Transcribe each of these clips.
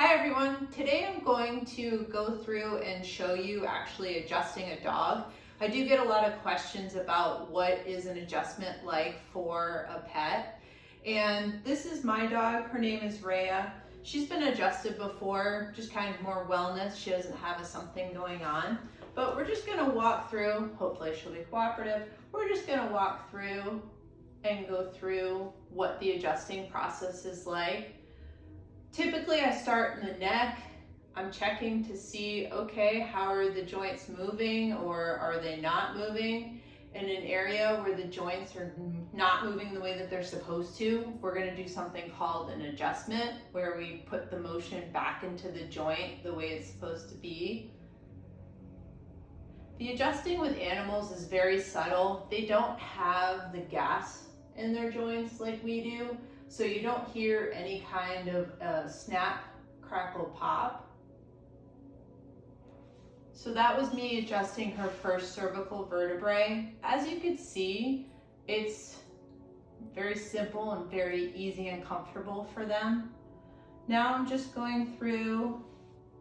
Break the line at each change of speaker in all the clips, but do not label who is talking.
Hi everyone, today I'm going to go through and show you actually adjusting a dog. I do get a lot of questions about what is an adjustment like for a pet. And this is my dog, her name is Rhea. She's been adjusted before, just kind of more wellness. She doesn't have something going on. But we're just gonna walk through, hopefully she'll be cooperative. We're just gonna walk through and go through what the adjusting process is like. Typically I start in the neck. I'm checking to see, okay, how are the joints moving or are they not moving? In an area where the joints are not moving the way that they're supposed to, we're gonna do something called an adjustment, where we put the motion back into the joint the way it's supposed to be. The adjusting with animals is very subtle. They don't have the gas in their joints like we do. So you don't hear any kind of snap, crackle, pop. So that was me adjusting her first cervical vertebrae. As you can see, it's very simple and very easy and comfortable for them. Now I'm just going through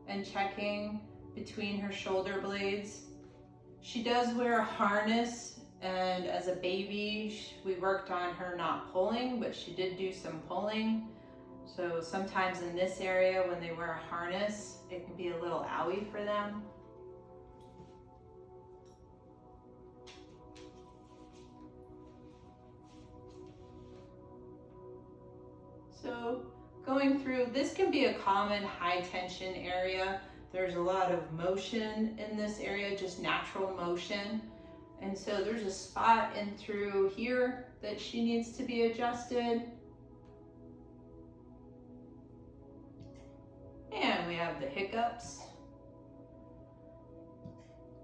and checking between her shoulder blades. She does wear a harness. And as a baby, we worked on her not pulling, but she did do some pulling. So sometimes in this area, when they wear a harness, it can be a little owie for them. So going through, this can be a common high tension area. There's a lot of motion in this area, just natural motion. And so there's a spot in through here that she needs to be adjusted. And we have the hiccups.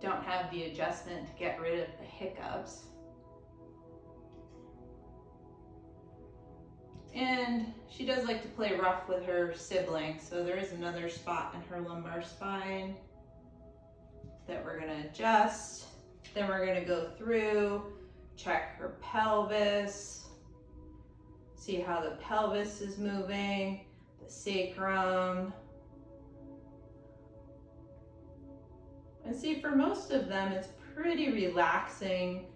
Don't have the adjustment to get rid of the hiccups. And she does like to play rough with her sibling. So there is another spot in her lumbar spine that we're gonna adjust. Then we're gonna go through, check her pelvis, see how the pelvis is moving, the sacrum. And see, for most of them, it's pretty relaxing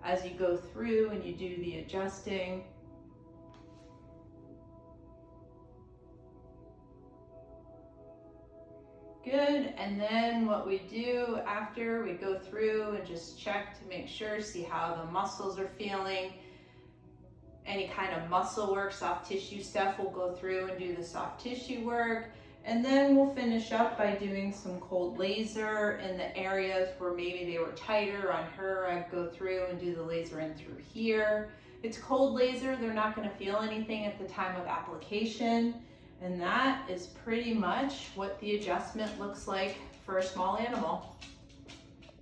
as you go through and you do the adjusting. Good, and then what we do after, we go through and just check to make sure, see how the muscles are feeling. Any kind of muscle work, soft tissue stuff, we'll go through and do the soft tissue work. And then we'll finish up by doing some cold laser in the areas where maybe they were tighter on her. I'd go through and do the laser in through here. It's cold laser, they're not gonna feel anything at the time of application. And that is pretty much what the adjustment looks like for a small animal.